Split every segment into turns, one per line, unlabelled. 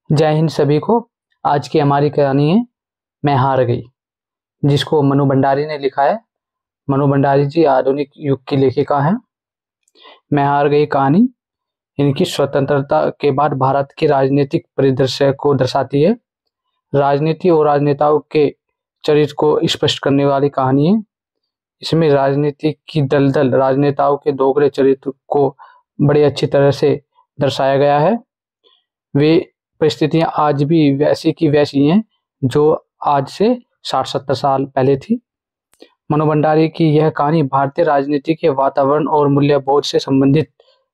जय हिंद सभी को। आज की हमारी कहानी है मैं हार गई, जिसको मनु भंडारी ने लिखा है। मनु भंडारी जी आधुनिक युग की लेखिका हैं। मैं हार गई कहानी इनकी स्वतंत्रता के बाद भारत के राजनीतिक परिदृश्य को दर्शाती है। राजनीति और राजनेताओं के चरित्र को स्पष्ट करने वाली कहानी है। इसमें राजनीति की दलदल, राजनेताओं के दोगले चरित्र को बड़ी अच्छी तरह से दर्शाया गया है। वे परिस्थितियां आज भी वैसी की वैसी हैं जो आज से 60-70 साल पहले थी। मनु भंडारी की यह कहानी भारतीय राजनीति के वातावरण और मूल्यबोध से संबंधित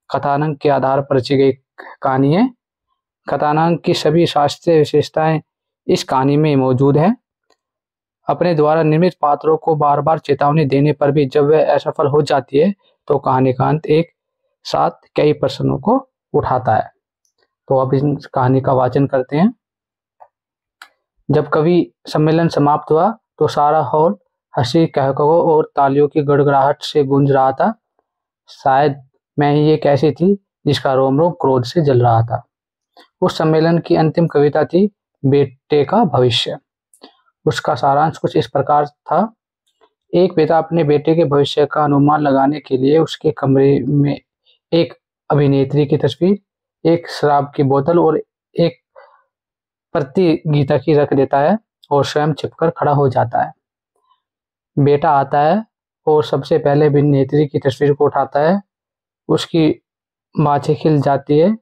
कथानक के आधार पर रची गई कहानी है। कथानक की सभी शास्त्रीय विशेषताएं इस कहानी में मौजूद है। अपने द्वारा निर्मित पात्रों को बार बार चेतावनी देने पर भी जब वह असफल हो जाती है तो कहानी का अंत एक साथ कई प्रश्नों को उठाता है। तो अब इस कहानी का वाचन करते हैं। जब कवि सम्मेलन समाप्त हुआ तो सारा हॉल हंसी, कहकहों और तालियों की गड़गड़ाहट से गूंज रहा था। शायद मैं ही एक ऐसी थी जिसका रोम रोम क्रोध से जल रहा था। उस सम्मेलन की अंतिम कविता थी बेटे का भविष्य। उसका सारांश कुछ इस प्रकार था। एक पिता अपने बेटे के भविष्य का अनुमान लगाने के लिए उसके कमरे में एक अभिनेत्री की तस्वीर, एक शराब की बोतल और एक प्रति गीता की रख देता है और स्वयं छिपकर खड़ा हो जाता है। बेटा आता है और सबसे पहले अभिनेत्री की तस्वीर को उठाता है। उसकी बाँछें खिल जाती है।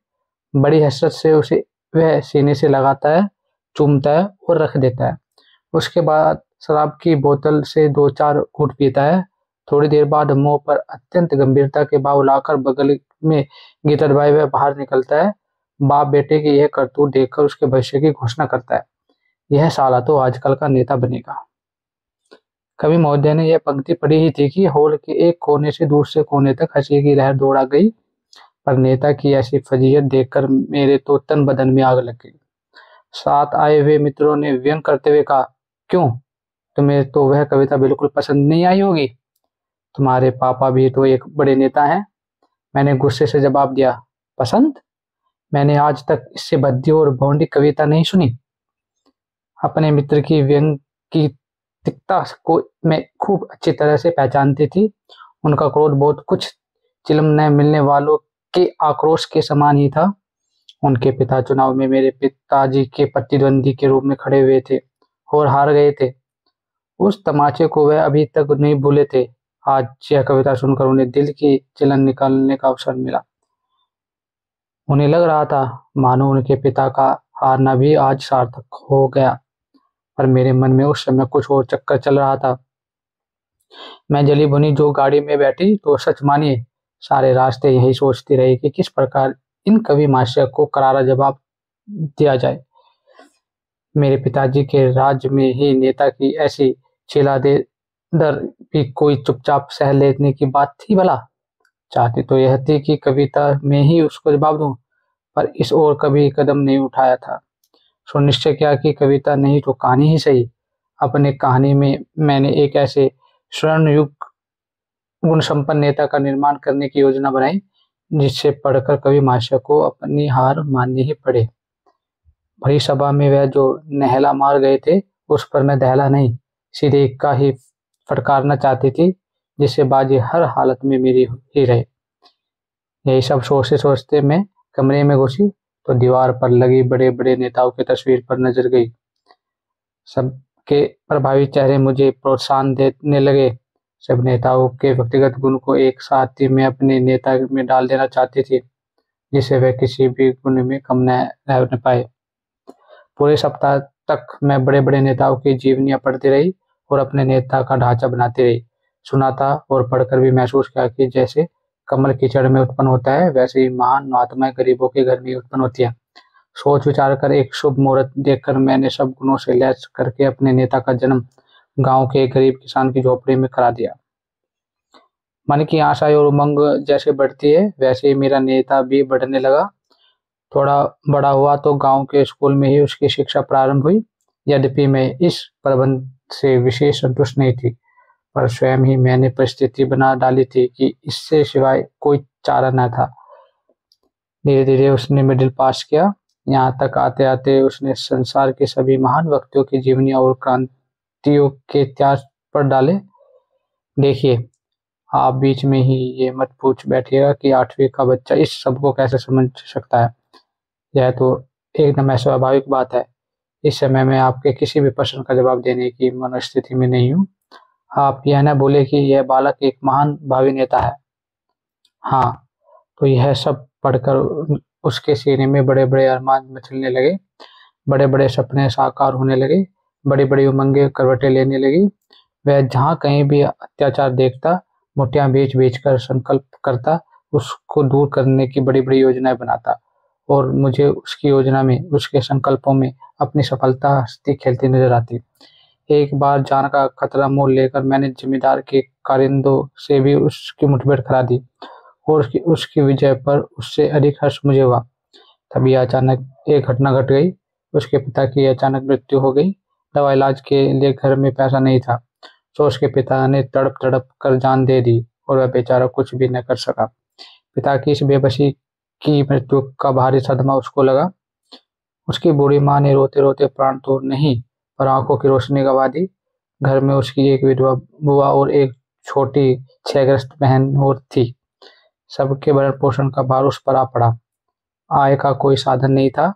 बड़ी हसरत से उसे वह सीने से लगाता है, चूमता है और रख देता है। उसके बाद शराब की बोतल से 2-4 घूंट पीता है। थोड़ी देर बाद मुंह पर अत्यंत गंभीरता के भाव लाकर बगल में गीता दबाए हुए बाहर निकलता है। बाप बेटे की यह करतूत देखकर उसके भविष्य की घोषणा करता है, यह साला तो आजकल का नेता बनेगा। कवि महोदय ने यह पंक्ति पढ़ी ही थी कि हॉल के एक कोने से दूसरे कोने तक हंसी की लहर दौड़ा गई, पर नेता की ऐसी फजीयत देखकर मेरे तो तन बदन में आग लग गई। साथ आए हुए मित्रों ने व्यंग करते हुए कहा, क्यों, तुम्हें तो वह कविता बिल्कुल पसंद नहीं आई होगी। तुम्हारे पापा भी तो एक बड़े नेता हैं। मैंने गुस्से से जवाब दिया, पसंद? मैंने आज तक इससे भद्दी और भौंडी कविता नहीं सुनी। अपने मित्र की व्यंग की तिक्तता को मैं खूब अच्छी तरह से पहचानती थी। उनका क्रोध बहुत कुछ चिलम न मिलने वालों के आक्रोश के समान ही था। उनके पिता चुनाव में मेरे पिताजी के प्रतिद्वंदी के रूप में खड़े हुए थे और हार गए थे। उस तमाचे को वह अभी तक नहीं भूले थे। आज यह कविता सुनकर उन्हें दिल की जलन निकालने का अवसर मिला। उन्हें लग रहा था मानो उनके पिता का हारना भी आज सार्थक हो गया, पर मेरे मन में उस समय कुछ और चक्कर चल रहा था। मैं जली भुनी जो गाड़ी में बैठी तो सच मानिए सारे रास्ते यही सोचती रही कि किस प्रकार इन कवि महाशय को करारा जवाब दिया जाए। मेरे पिताजी के राज्य में ही नेता की ऐसी छिला दे दर भी कोई चुपचाप सह लेने की बात थी भला। चाहती तो यह थी कि कविता में ही उसको जवाब दूं, पर इस ओर कभी कदम नहीं उठाया था। सो निश्चय किया कि कविता नहीं तो कहानी ही सही। अपने कहानी में मैंने एक ऐसे स्वर्ण युग गुण संपन्न नेता का निर्माण करने की योजना बनाई जिससे पढ़कर कवि महाशय को अपनी हार माननी ही पड़े। भरी सभा में वह जो नहला मार गए थे उस पर मैं दहला नहीं, सीधे इक्का ही फटकारना चाहती थी जिससे बाजी हर हालत में मेरी ही रहे। यही सब सोचते सोचते मैं कमरे में घुसी तो दीवार पर लगी बड़े बड़े नेताओं की तस्वीर पर नजर गई। सबके प्रभावी चेहरे मुझे प्रोत्साहन देने लगे। सब नेताओं के व्यक्तिगत गुण को एक साथ ही मैं अपने नेता में डाल देना चाहती थी जिससे वह किसी भी गुण में कम न रह पाए। पूरे सप्ताह तक मैं बड़े बड़े नेताओं की जीवनियां पढ़ती रही और अपने नेता का ढांचा बनाती रही। सुना था और पढ़कर भी महसूस किया कि जैसे कमल कीचड़ में उत्पन्न होता है वैसे ही महान आत्माएं गरीबों के घर में उत्पन्न होती है। सोच विचार कर एक शुभ मुहूर्त देखकर मैंने सब गुणों से लैस करके अपने नेता का जन्म गांव के एक गरीब किसान की झोपड़ी में करा दिया। मन की आशा और उमंग जैसे बढ़ती है वैसे ही मेरा नेता भी बढ़ने लगा। थोड़ा बड़ा हुआ तो गांव के स्कूल में ही उसकी शिक्षा प्रारंभ हुई। यद्यपि मैं इस प्रबंध से विशेष संतुष्ट नहीं थी, पर स्वयं ही मैंने परिस्थिति बना डाली थी कि इससे सिवाय कोई चारा न था। धीरे धीरे उसने मिडिल पास किया। यहाँ तक आते आते उसने संसार के सभी महान व्यक्तियों की जीवनी और क्रांतियों के इतिहास पर डाले। देखिए, आप बीच में ही ये मत पूछ बैठिएगा कि 8वीं का बच्चा इस सब को कैसे समझ सकता है। यह तो एकदम स्वाभाविक बात है। इस समय मैं आपके किसी भी प्रश्न का जवाब देने की मनोस्थिति में नहीं हूँ। आप यह न भूले कि यह बालक एक महान भावी नेता है। हाँ, तो यह सब पढ़कर उसके सीने में बड़े बड़े अरमान मचलने लगे, बड़े बड़े सपने साकार होने लगे, बड़ी बड़ी उमंगें करवटें लेने लगी। वह जहाँ कहीं भी अत्याचार देखता, मुठ्ठियां बेच बेच कर संकल्प करता, उसको दूर करने की बड़ी बड़ी योजनाएं बनाता, और मुझे उसकी योजना में, उसके संकल्पों में अपनी सफलता हंसती खेलती नजर आती। एक बार जान का खतरा मोल लेकर मैंने जमींदार के कारिंदों से भी उसकी मुठभेड़ करा दी, और उसकी उसकी विजय पर उससे अधिक हर्ष मुझे हुआ। तभी अचानक एक घटना घट गई। उसके पिता की अचानक मृत्यु हो गई। दवा इलाज के लिए घर में पैसा नहीं था, तो उसके पिता ने तड़प तड़प कर जान दे दी, और वह बेचारा कुछ भी न कर सका। पिता की इस बेबसी की मृत्यु का भारी सदमा उसको लगा। उसकी बूढ़ी माँ ने रोते रोते प्राण तो नहीं, पर आंखों की रोशनी गंवा दी। घर में उसकी एक विधवा बुआ और एक छोटी क्षयग्रस्त बहन और थी। सबके भरण पोषण का भार उस पर आ पड़ा। आय का कोई साधन नहीं था।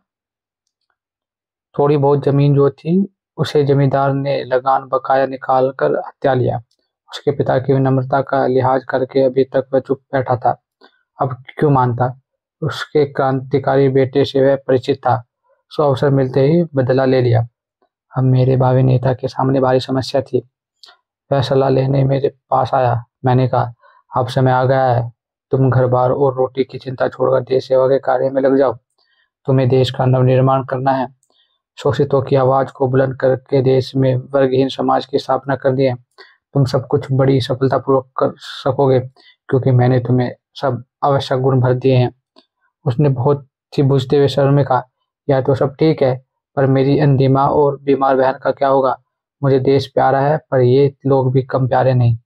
थोड़ी बहुत जमीन जो थी, उसे जमींदार ने लगान बकाया निकाल कर हत्या लिया। उसके पिता की विनम्रता का लिहाज करके अभी तक वह चुप बैठा था। अब क्यों मानता? उसके क्रांतिकारी बेटे से वह परिचित था, सो अवसर मिलते ही बदला ले लिया। अब मेरे भावी नेता के सामने भारी समस्या थी। वह सलाह लेने मेरे पास आया। मैंने कहा, अब समय आ गया है, तुम घर बार और रोटी की चिंता छोड़कर देश सेवा के कार्य में लग जाओ। तुम्हें देश का नवनिर्माण करना है। शोषितों की आवाज को बुलंद करके देश में वर्गहीन समाज की स्थापना कर दी है। तुम सब कुछ बड़ी सफलतापूर्वक कर सकोगे, क्योंकि मैंने तुम्हें सब आवश्यक गुण भर दिए हैं। उसने बहुत ही बुझते हुए स्वर में कहा, यह तो सब ठीक है, पर मेरी अंधी माँ और बीमार बहन का क्या होगा? मुझे देश प्यारा है, पर ये लोग भी कम प्यारे नहीं।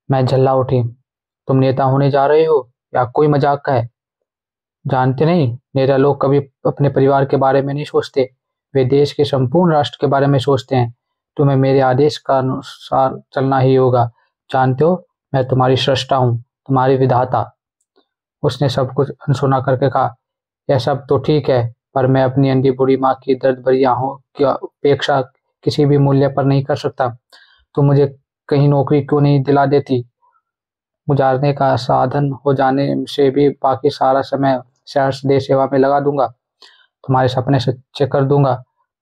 मैं झल्ला उठी। तुम नेता होने जा रहे हो या कोई मजाक का है? जानते नहीं, नेता लोग कभी अपने परिवार के बारे में नहीं सोचते, वे देश के संपूर्ण राष्ट्र के बारे में सोचते हैं। तुम्हें मेरे आदेश का अनुसार चलना ही होगा। जानते हो, मैं तुम्हारी सृष्टा हूँ, तुम्हारी विधाता। उसने सब कुछ अनसुना करके कहा, यह सब तो ठीक है, पर मैं अपनी अंधी बूढ़ी माँ की दर्द भरी आहों की अपेक्षा किसी भी मूल्य पर नहीं कर सकता। तुम मुझे कहीं नौकरी क्यों नहीं दिला देती? गुजारने का साधन हो जाने से भी बाकी सारा समय शहर देश सेवा में लगा दूंगा। तुम्हारे सपने सच्चे कर दूंगा,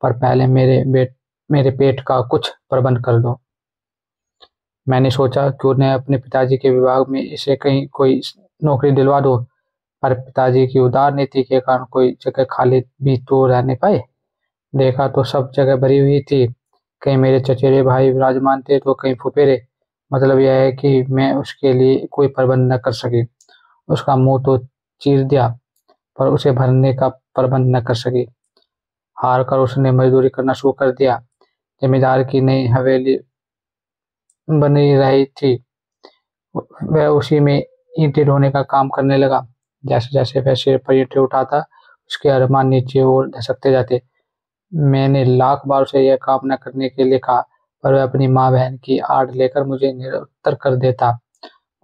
पर पहले मेरे पेट का कुछ प्रबंध कर दो। मैंने सोचा, क्यों न अपने पिताजी के विभाग में इसे कहीं कोई नौकरी दिलवा दो, पर पिताजी की उदार नीति के कारण कोई जगह खाली भी तो रहने पाए। देखा तो सब जगह भरी हुई थी। कहीं मेरे चचेरे भाई विराजमान थे, तो कहीं फुफेरे। मतलब यह है कि मैं उसके लिए कोई प्रबंध न कर सकी। उसका मुंह तो चीर दिया, पर उसे भरने का प्रबंध न कर सकी। हार कर उसने मजदूरी करना शुरू कर दिया। जमींदार की नई हवेली बनी रही थी, वह उसी में ईंटें ढोने का काम करने लगा। जैसे जैसे वह सिर पर ईंटें उठाता, उसके अरमान नीचे और धसकते जाते। मैंने लाख बार उसे यह काम न करने के लिए कहा, पर वह अपनी माँ बहन की आड़ लेकर मुझे निरुत्तर कर देता।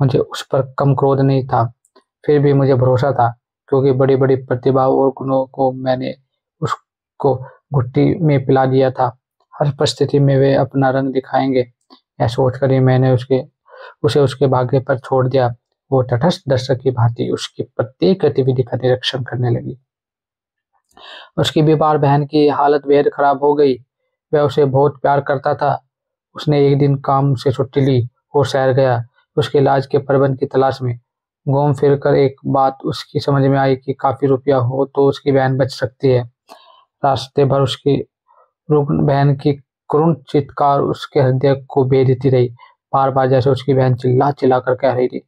मुझे उस पर कम क्रोध नहीं था, फिर भी मुझे भरोसा था, क्योंकि बड़ी बड़ी प्रतिभा और गुणों को मैंने उसको घुट्टी में पिला दिया था। हर परिस्थिति में वे अपना रंग दिखाएंगे, यह सोचकर ही मैंने उसे उसके भाग्य पर छोड़ दिया। वो तटस्थ दर्शक की भांति उसकी प्रत्येक गतिविधि का निरीक्षण करने लगी। उसकी बीमार बहन की हालत बेहद खराब हो गई। वह उसे बहुत प्यार करता था। उसने एक दिन काम से छुट्टी ली और शहर गया, उसके इलाज के प्रबंध की तलाश में। घूम फिर कर एक बात उसकी समझ में आई कि काफी रुपया हो तो उसकी बहन बच सकती है। रास्ते भर उसकी रुग्ण बहन की करुण चित्कार उसके हृदय को भेदती रही। बार बार जैसे उसकी बहन चिल्ला चिल्ला कर कह रही थी,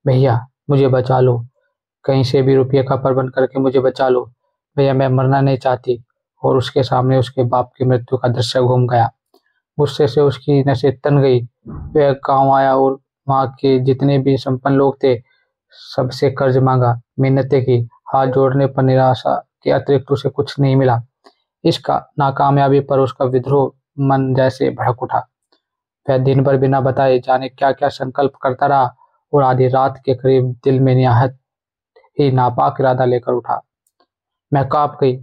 भैया मुझे बचा लो, कहीं से भी रुपये का प्रबंध करके मुझे बचा लो भैया, मैं मरना नहीं चाहती। और उसके सामने उसके बाप की मृत्यु का दृश्य घूम गया। गुस्से से उसकी नसें तन गई। वह गांव आया और वहां के जितने भी संपन्न लोग थे, सबसे कर्ज मांगा, मिन्नतें की। हाथ जोड़ने पर निराशा के अतिरिक्त उसे कुछ नहीं मिला। इसका नाकामयाबी पर उसका विद्रोह मन जैसे भड़क उठा। वह दिन भर बिना बताए जाने क्या क्या संकल्प करता रहा और आधी रात के करीब दिल में निहायत ही नापाक इरादा लेकर उठा। मैं कांप गई।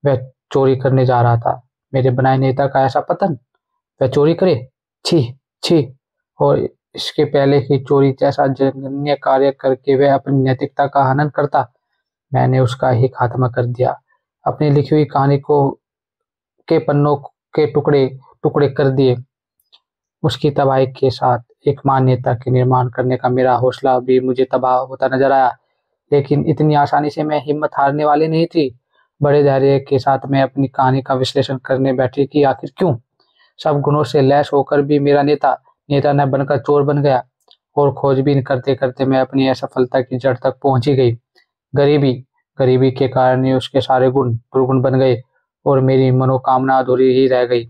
वह चोरी करने जा रहा था। मेरे बनाए नेता का ऐसा पतन। वह चोरी करे? छी, छी। और इसके पहले कि चोरी जैसा जघन्य कार्य करके वह अपनी नैतिकता का हनन करता, मैंने उसका ही खात्मा कर दिया। अपनी लिखी हुई कहानी को के पन्नों के टुकड़े टुकड़े कर दिए। उसकी तबाही के साथ एक महान नेता के निर्माण करने का मेरा हौसला भी मुझे तबाह होता नजर आया। लेकिन इतनी आसानी से मैं हिम्मत हारने वाली नहीं थी। बड़े धैर्य के साथ मैं अपनी कहानी का विश्लेषण करने बैठी कि आखिर क्यों सब गुणों से लैस होकर भी मेरा नेता नेता न बनकर चोर बन गया। और खोजबीन करते करते मैं अपनी असफलता की जड़ तक पहुंची गई। गरीबी गरीबी के कारण ही उसके सारे गुण दुर्गुण बन गए और मेरी मनोकामना अधूरी ही रह गई।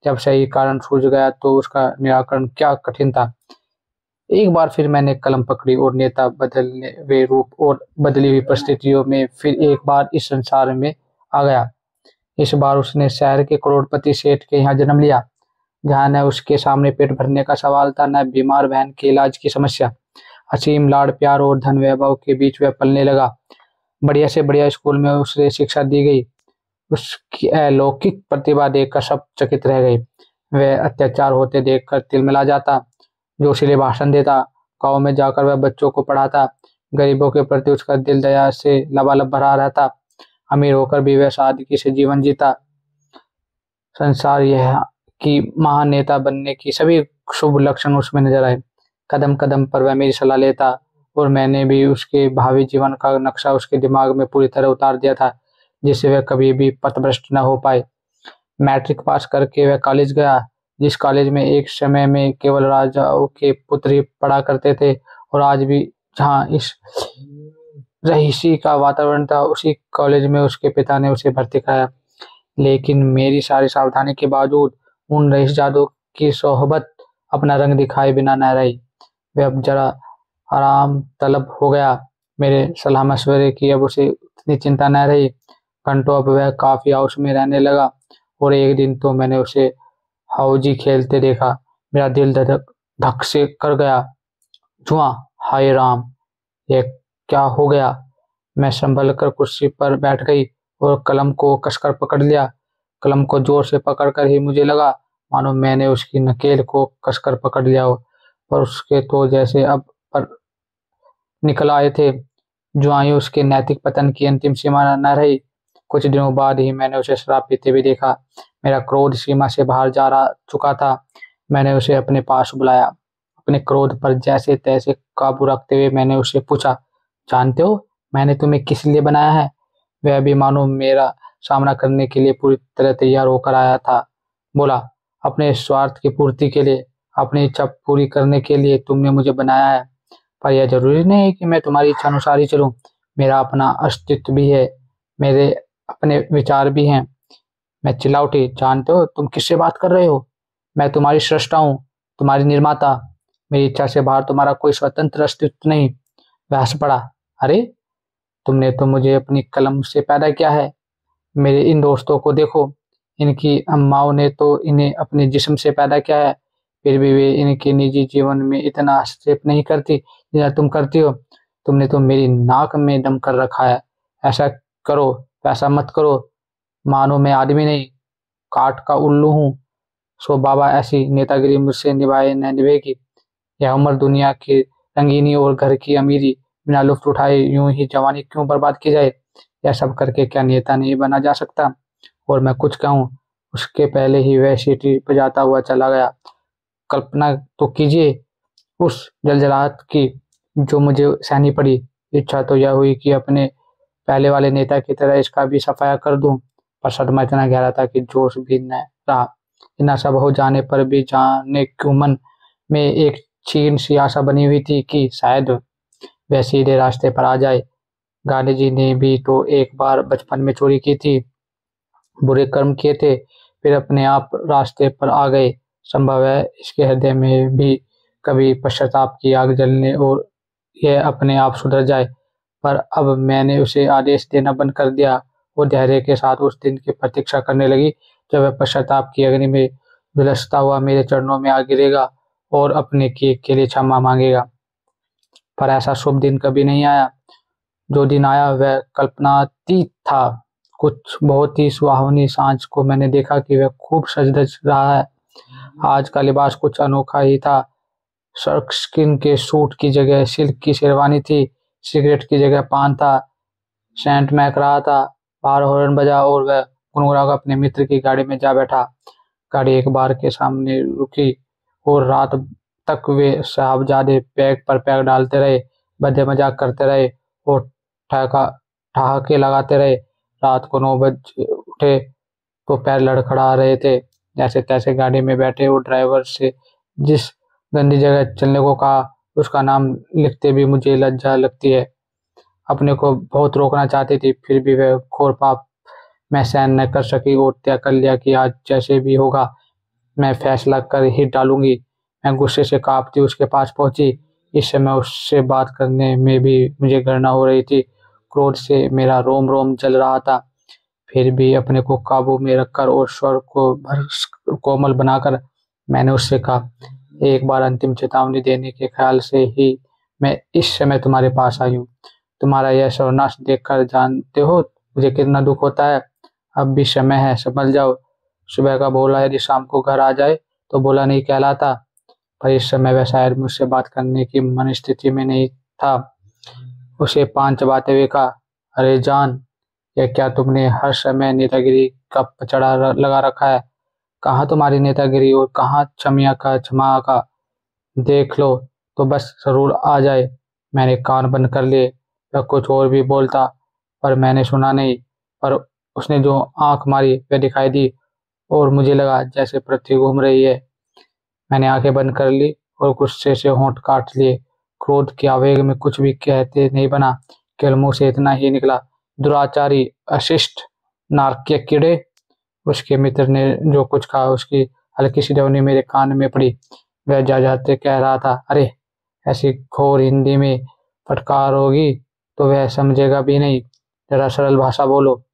जब सही कारण सूझ गया तो उसका निराकरण क्या कठिन था। एक बार फिर मैंने कलम पकड़ी और नेता बदलने हुए रूप और बदली हुई परिस्थितियों में फिर एक बार इस संसार में आ गया। इस बार उसने शहर के करोड़पति सेठ के यहाँ जन्म लिया, जहाँ न उसके सामने पेट भरने का सवाल था, न बीमार बहन के इलाज की समस्या। असीम लाड़ प्यार और धन वैभव के बीच वह पलने लगा। बढ़िया से बढ़िया स्कूल में उसे शिक्षा दी गई। उसकी अलौकिक प्रतिभा देखकर सब चकित रह गए। वह अत्याचार होते देखकर तिलमिला जाता, जोशीले भाषण देता, गाँव में जाकर वह बच्चों को पढ़ाता। गरीबों के प्रति उसका दिल दया से लबालब भरा रहता। अमीर होकर भी वह सादगी से जीवन जीता। संसार यह कि महान नेता बनने की सभी शुभ लक्षण उसमें नजर आए। कदम कदम पर वह मेरी सलाह लेता और मैंने भी उसके भावी जीवन का नक्शा उसके दिमाग में पूरी तरह उतार दिया था, जिससे वह कभी भी पथभ्रष्ट न हो पाए। मैट्रिक पास करके वह कॉलेज गया, जिस कॉलेज में एक समय में केवल राजाओं के पुत्र ही पढ़ा करते थे। और आज भी जहाँ इस रईसी का वातावरण था, उसी कॉलेज में उसके पिता ने उसे भर्ती कराया। लेकिन मेरी सारी सावधानी के बावजूद उन रईसजादों की सोहबत अपना रंग दिखाए बिना न रही। वह अब जरा आराम तलब हो गया। मेरे सलाह मशवरे की अब उसे उतनी चिंता न रही। घंटों अब वह काफी हाउस में रहने लगा और एक दिन तो मैंने उसे हाउजी खेलते देखा। मेरा दिल धड़क धक से कर गया। जुआ, हाय राम, यह क्या हो गया? मैं संभल कर कुर्सी पर बैठ गई और कलम को कसकर पकड़ लिया। कलम को जोर से पकड़कर ही मुझे लगा मानो मैंने उसकी नकेल को कसकर पकड़ लिया हो, पर उसके तो जैसे अब पर निकल आए थे। जुआई उसके नैतिक पतन की अंतिम सीमा न रही। कुछ दिनों बाद ही मैंने उसे शराब पीते हुए देखा। मेरा क्रोध सीमा से बाहर जा रहा चुका था। मैंने उसे अपने पास बुलाया। अपने क्रोध पर जैसे तैसे काबू रखते हुए मैंने उससे पूछा, जानते हो मैंने तुम्हें किस लिए बनाया है? वह भी मानो मेरा सामना करने के लिए पूरी तरह तैयार होकर आया था। बोला, अपने स्वार्थ की पूर्ति के लिए, अपनी इच्छा पूरी करने के लिए तुमने मुझे बनाया है। पर यह जरूरी नहीं है कि मैं तुम्हारी इच्छा अनुसार ही चलूं। मेरा अपना अस्तित्व भी है, मेरे अपने विचार भी हैं। मैं चिल्ला उठी, जानते हो तुम किससे बात कर रहे हो? मैं तुम्हारी सृष्टा हूँ, तुम्हारी निर्माता। मेरी इच्छा से बाहर तुम्हारा कोई स्वतंत्र अस्तित्व नहीं। वह हंस पड़ा, अरे तुमने तो मुझे अपनी कलम से पैदा किया है। मेरे इन दोस्तों को देखो, इनकी अम्माओं ने तो इन्हें अपने जिस्म से पैदा किया है, फिर भी वे इनके निजी जीवन में इतना हस्तक्षेप नहीं करती जितना तुम करती हो। तुमने तो मेरी नाक में दम कर रखा है। ऐसा करो, वैसा मत करो, मानो मैं आदमी नहीं, काठ का उल्लू हूँ। सो बाबा, ऐसी नेतागिरी मुझसे निभाए न निभेगी। यह उम्र, दुनिया की रंगीनी और घर की अमीरी बिना लुफ्त उठाए यूं ही जवानी क्यों बर्बाद की जाए? यह सब करके क्या नेता नहीं बना जा सकता? और मैं कुछ कहूँ उसके पहले ही वह सीटी बजाता हुआ चला गया। कल्पना तो कीजिए उस जलजलाहट की जो मुझे सहनी पड़ी। इच्छा तो यह हुई कि अपने पहले वाले नेता की तरह इसका भी सफाया कर दूं, पर सदमा इतना गहरा था कि जोश भी न रहा। इतना सब हो जाने पर भी जाने क्यों मन में एक क्षीण सी आशा बनी हुई थी कि शायद वह सीधे रास्ते पर आ जाए। गांधी जी ने भी तो एक बार बचपन में चोरी की थी, बुरे कर्म किए थे, फिर अपने आप रास्ते पर आ गए। संभव है इसके हृदय में भी कभी पश्चाताप की आग जलने और यह अपने आप सुधर जाए। पर अब मैंने उसे आदेश देना बंद कर दिया वो धैर्य के साथ उस दिन की प्रतीक्षा करने लगी जब वह पश्चाताप की अग्नि में झुलसता हुआ मेरे चरणों में आ गिरेगा और अपने किए के लिए क्षमा मांगेगा। पर ऐसा शुभ दिन कभी नहीं आया। जो दिन आया वह कल्पनातीत था। कुछ बहुत ही सुहावनी सांझ को मैंने देखा कि वह खूब सज धज रहा है। आज का लिबास कुछ अनोखा ही था। सर्कस्किन के सूट की जगह सिल्क की शेरवानी थी, सिगरेट की जगह पान था, सेंट महक रहा था। बाहर हॉर्न बजा और वह गुनगुनाकर अपने मित्र की गाड़ी में जा बैठा। गाड़ी एक बार के सामने रुकी और रात तक वे साहबजादे पैक पर पैक डालते रहे, बदे मजाक करते रहे और ठहाके लगाते रहे। रात को 9 बजे उठे तो पैर लड़खड़ा रहे थे। जैसे तैसे गाड़ी में बैठे और ड्राइवर से जिस गंदी जगह चलने को कहा उसका नाम लिखते भी मुझे लज्जा लगती है। अपने को बहुत रोकना चाहती थी, फिर भी वह घोर पाप मैं सहन न कर सकी और तय कर लिया कि आज जैसे भी होगा मैं फैसला कर ही डालूंगी। मैं गुस्से से कांपती उसके पास पहुंची। इस समय उससे बात करने में भी मुझे घृणा हो रही थी। क्रोध से मेरा रोम रोम जल रहा था। फिर भी अपने को काबू में रखकर और स्वर को भर कोमल बनाकर मैंने उससे कहा, एक बार अंतिम चेतावनी देने के ख्याल से ही मैं इस समय तुम्हारे पास आई हूँ। तुम्हारा यह सर्वनाश देखकर जानते हो मुझे कितना दुख होता है। अब भी समय है, संभल जाओ। सुबह का भोला यदि शाम को घर आ जाए तो भोला नहीं कहलाता। पर इस समय वह शायद मुझसे बात करने की मनस्थिति में नहीं था। उसे पान चबाते हुए कहा, अरे जान, यह क्या तुमने हर समय नेतागिरी का पचड़ा लगा रखा है? कहाँ तुम्हारी नेतागिरी और कहाँ क्षमिया का क्षमा का? देख लो तो बस जरूर आ जाए। मैंने कान बंद कर लिए। वह कुछ और भी बोलता पर मैंने सुना नहीं। पर उसने जो आंख मारी वह दिखाई दी और मुझे लगा जैसे पृथ्वी घूम रही है। मैंने आंखें बंद कर ली और गुस्से से होंठ काट लिए। क्रोध के आवेग में कुछ भी कहते नहीं बना, केवल मुंह से इतना ही निकला, दुराचारी, अशिष्ट, नारकीय कीड़े। उसके मित्र ने जो कुछ कहा उसकी हल्की सी ध्वनि मेरे कान में पड़ी। वह जाते कह रहा था, अरे ऐसी घोर हिंदी में फटकार होगी तो वह समझेगा भी नहीं। जरा सरल भाषा बोलो।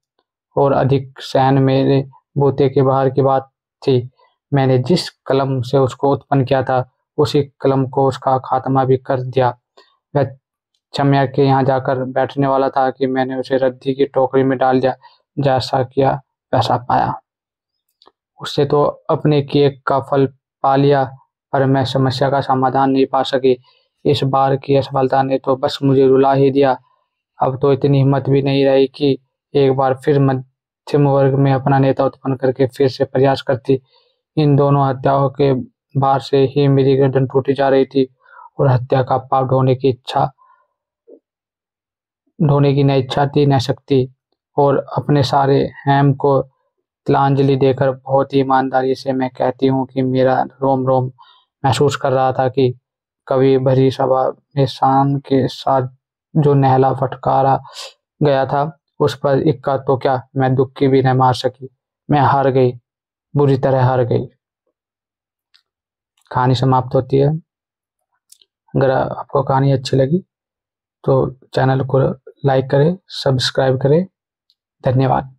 और अधिक सहन मेरे बूते के बाहर की बात थी। मैंने जिस कलम से उसको उत्पन्न किया था उसी कलम को उसका खात्मा भी कर दिया। वह छम्या के यहाँ जाकर बैठने वाला था कि मैंने उसे रद्दी की टोकरी में डाल दिया। जैसा किया वैसा पाया। उससे तो अपने किए का फल पा लिया, पर मैं समस्या का समाधान नहीं पा सकी। इस बार की असफलता ने तो बस मुझे रुला ही दिया। अब तो इतनी हिम्मत भी नहीं रही कि एक बार फिर मध्यम वर्ग में अपना नेता उत्पन्न करके फिर से प्रयास करती। इन दोनों हत्याओं के भार से ही मेरी गर्दन टूटी जा रही थी और हत्या का पाप ढोने की न इच्छा थी न शक्ति। और अपने सारे हैम को तिलांजलि देकर बहुत ही ईमानदारी से मैं कहती हूँ कि मेरा रोम रोम महसूस कर रहा था कि कवि भरी सभा में शान के साथ जो नहला फटकारा गया था उस पर इक्का तो क्या मैं दुक्की भी न मार सकी। मैं हार गई, बुरी तरह हार गई। कहानी समाप्त होती है। अगर आपको कहानी अच्छी लगी तो चैनल को लाइक करें, सब्सक्राइब करें। धन्यवाद।